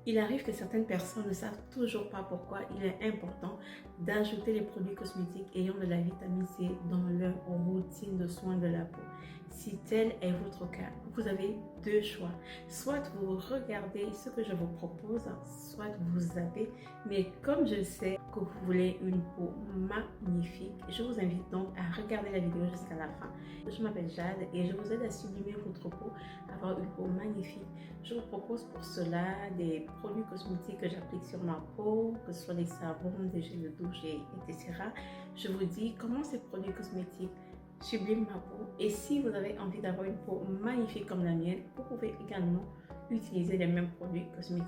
Il arrive que certaines personnes ne savent toujours pas pourquoi il est important d'ajouter les produits cosmétiques ayant de la vitamine C dans leur routine de soins de la peau. Si tel est votre cas, vous avez deux choix. Soit vous regardez ce que je vous propose, soit vous zappez. Mais comme je sais que vous voulez une peau magnifique, je vous invite donc à regarder la vidéo jusqu'à la fin. Je m'appelle Jade et je vous aide à sublimer votre peau, à avoir une peau magnifique. Je vous propose pour cela des produits cosmétiques que j'applique sur ma peau, que ce soit des savons, des gels de douche, etc. Je vous dis comment ces produits cosmétiques subliment ma peau. Et si vous avez envie d'avoir une peau magnifique comme la mienne, vous pouvez également utiliser les mêmes produits cosmétiques.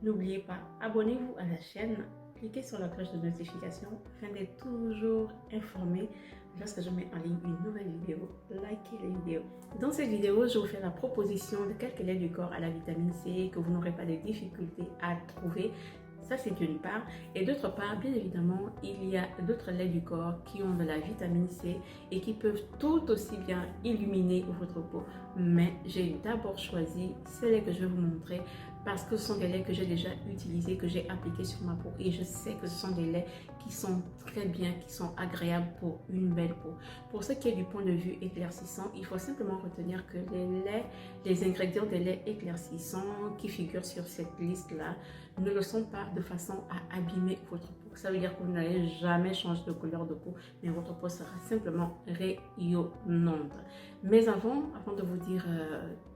N'oubliez pas, abonnez-vous à la chaîne, cliquez sur la cloche de notification afin d'être toujours informé lorsque je mets en ligne une nouvelle vidéo. Likez les vidéos. Dans cette vidéo, je vous fais la proposition de quelques laits du corps à la vitamine C que vous n'aurez pas de difficultés à trouver. Ça, c'est d'une part. Et d'autre part, bien évidemment, il y a d'autres laits du corps qui ont de la vitamine C et qui peuvent tout aussi bien illuminer votre peau. Mais j'ai d'abord choisi ces laits que je vais vous montrer parce que ce sont des laits que j'ai déjà utilisés, que j'ai appliqués sur ma peau. Et je sais que ce sont des laits qui sont très bien, qui sont agréables pour une belle peau. Pour ce qui est du point de vue éclaircissant, il faut simplement retenir que les ingrédients des laits éclaircissants qui figurent sur cette liste-là ne le sont pas de façon à abîmer votre peau. Ça veut dire que vous n'allez jamais changer de couleur de peau, mais votre peau sera simplement rayonnante. Mais avant de vous dire,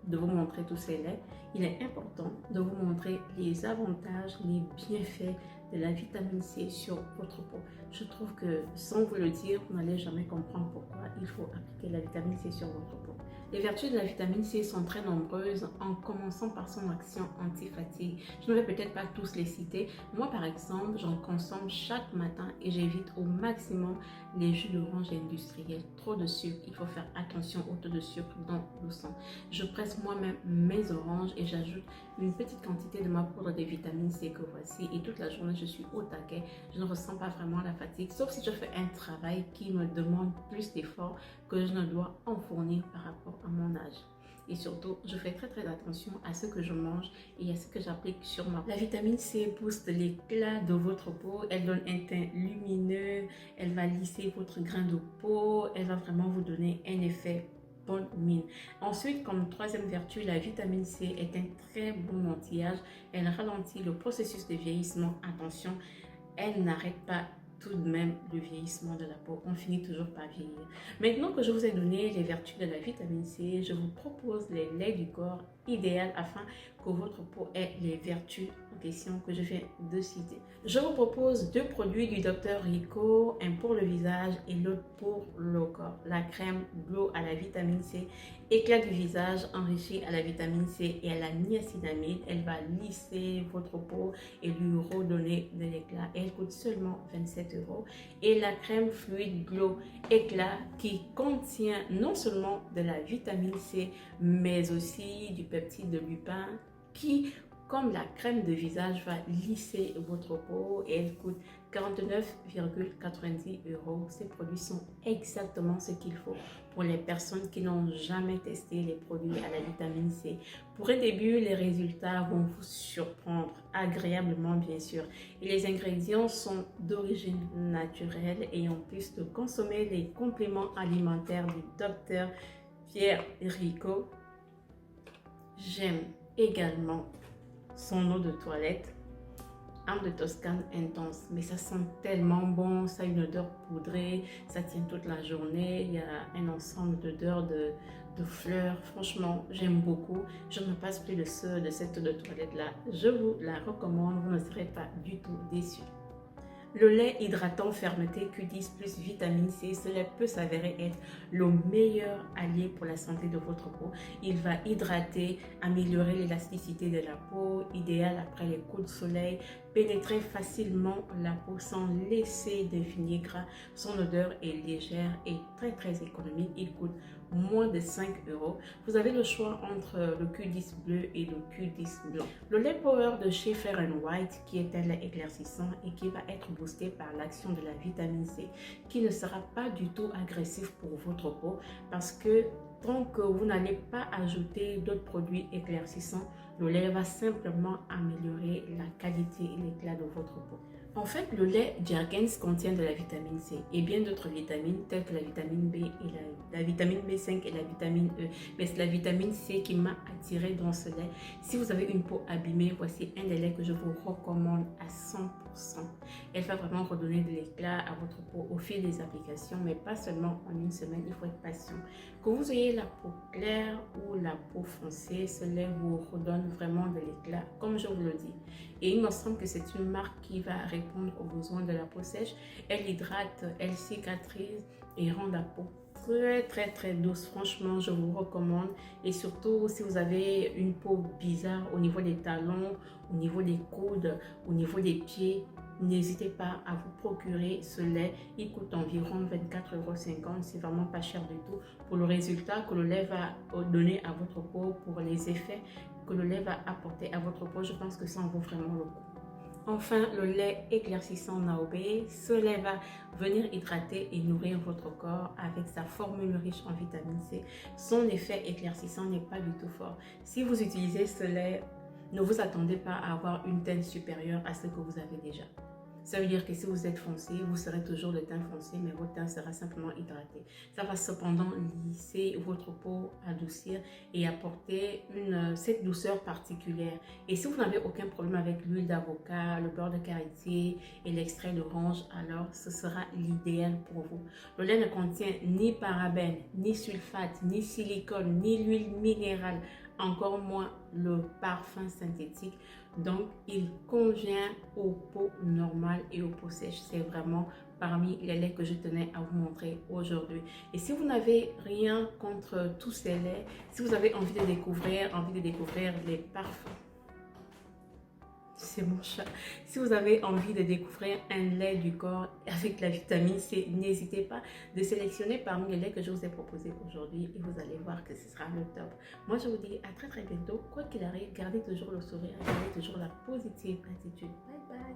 de vous montrer tous ces laits, il est important de vous montrer les avantages, les bienfaits de la vitamine C sur votre peau. Je trouve que sans vous le dire, vous n'allez jamais comprendre pourquoi il faut appliquer la vitamine C sur votre peau. Les vertus de la vitamine C sont très nombreuses, en commençant par son action anti-fatigue. Je ne vais peut-être pas tous les citer. Moi, par exemple, j'en consomme chaque matin et j'évite au maximum les jus d'orange industriels. Trop de sucre, il faut faire attention au taux de sucre dans le sang. Je presse moi-même mes oranges et j'ajoute une petite quantité de ma poudre de vitamine C que voici. Et toute la journée, je suis au taquet. Je ne ressens pas vraiment la fatigue, sauf si je fais un travail qui me demande plus d'efforts que je ne dois en fournir par rapport à mon âge. Et surtout, je fais très attention à ce que je mange et à ce que j'applique sur ma peau. La vitamine C booste l'éclat de votre peau, elle donne un teint lumineux, elle va lisser votre grain de peau, elle va vraiment vous donner un effet bonne mine. Ensuite, comme troisième vertu, la vitamine C est un très bon anti-âge. Elle ralentit le processus de vieillissement. Attention, elle n'arrête pas tout de même le vieillissement de la peau. On finit toujours par vieillir. Maintenant que je vous ai donné les vertus de la vitamine C, je vous propose les laits du corps idéal afin que votre peau ait les vertus en question que je viens de citer. Je vous propose deux produits du Dr Rico, un pour le visage et l'autre pour le corps. La crème Glow à la vitamine C, éclat du visage enrichi à la vitamine C et à la niacinamide. Elle va lisser votre peau et lui redonner de l'éclat. Elle coûte seulement 27 €. Et la crème fluide Glow éclat qui contient non seulement de la vitamine C mais aussi du peptide de lupin qui, comme la crème de visage, va lisser votre peau et elle coûte 49,90 €. Ces produits sont exactement ce qu'il faut pour les personnes qui n'ont jamais testé les produits à la vitamine C. Pour un début, les résultats vont vous surprendre, agréablement bien sûr. Et les ingrédients sont d'origine naturelle et en plus de consommer les compléments alimentaires du docteur Pierre Rico, j'aime également son eau de toilette, âme de Toscane intense, mais ça sent tellement bon, ça a une odeur poudrée, ça tient toute la journée, il y a un ensemble d'odeurs de fleurs, franchement j'aime beaucoup, je ne passe plus de cette eau de toilette là, je vous la recommande, vous ne serez pas du tout déçus. Le lait hydratant fermeté Q10 plus vitamine C, cela peut s'avérer être le meilleur allié pour la santé de votre peau. Il va hydrater, améliorer l'élasticité de la peau, idéal après les coups de soleil, pénétrer facilement la peau sans laisser de vinaigre. Son odeur est légère et très économique. Il coûte moins de 5 €. Vous avez le choix entre le Q10 bleu et le Q10 blanc. Le lait Power de chez Fair & White, qui est un lait éclaircissant et qui va être boosté par l'action de la vitamine C, qui ne sera pas du tout agressif pour votre peau parce que tant que vous n'allez pas ajouter d'autres produits éclaircissants, Le lait va simplement améliorer la qualité et l'éclat de votre peau. En fait, le lait Jergens contient de la vitamine C et bien d'autres vitamines telles que la vitamine B et la vitamine B5 et la vitamine E. Mais c'est la vitamine C qui m'a attirée dans ce lait. Si vous avez une peau abîmée, voici un des laits que je vous recommande à 100%. Elle va vraiment redonner de l'éclat à votre peau au fil des applications, mais pas seulement en une semaine, il faut être patient. Que vous ayez la peau claire ou la peau foncée, ce lait vous redonne vraiment de l'éclat, comme je vous le dis. Et il me semble que c'est une marque qui va répondre aux besoins de la peau sèche. Elle hydrate, elle cicatrise et rend la peau très douce. Franchement, je vous recommande. Et surtout, si vous avez une peau bizarre au niveau des talons, au niveau des coudes, au niveau des pieds, n'hésitez pas à vous procurer ce lait. Il coûte environ 24,50 €. C'est vraiment pas cher du tout. Pour le résultat que le lait va donner à votre peau, pour les effets que le lait va apporter à votre peau, je pense que ça en vaut vraiment le coup. Enfin, le lait éclaircissant Naobé. Ce lait va venir hydrater et nourrir votre corps avec sa formule riche en vitamine C. Son effet éclaircissant n'est pas du tout fort. Si vous utilisez ce lait, ne vous attendez pas à avoir une teinte supérieure à ce que vous avez déjà. Ça veut dire que si vous êtes foncé, vous serez toujours de teint foncé, mais votre teint sera simplement hydraté. Ça va cependant lisser votre peau, adoucir et apporter cette douceur particulière. Et si vous n'avez aucun problème avec l'huile d'avocat, le beurre de karité et l'extrait d'orange, alors ce sera l'idéal pour vous. Le lait ne contient ni parabènes, ni sulfate, ni silicone, ni l'huile minérale, encore moins le parfum synthétique. Donc, il convient aux peaux normales et aux peaux sèches. C'est vraiment parmi les laits que je tenais à vous montrer aujourd'hui. Et si vous n'avez rien contre tous ces laits, si vous avez envie de découvrir les parfums, c'est mon chat. Si vous avez envie de découvrir un lait du corps avec la vitamine C, n'hésitez pas de sélectionner parmi les laits que je vous ai proposés aujourd'hui et vous allez voir que ce sera le top. Moi, je vous dis à très bientôt. Quoi qu'il arrive, gardez toujours le sourire, gardez toujours la positive attitude. Bye bye.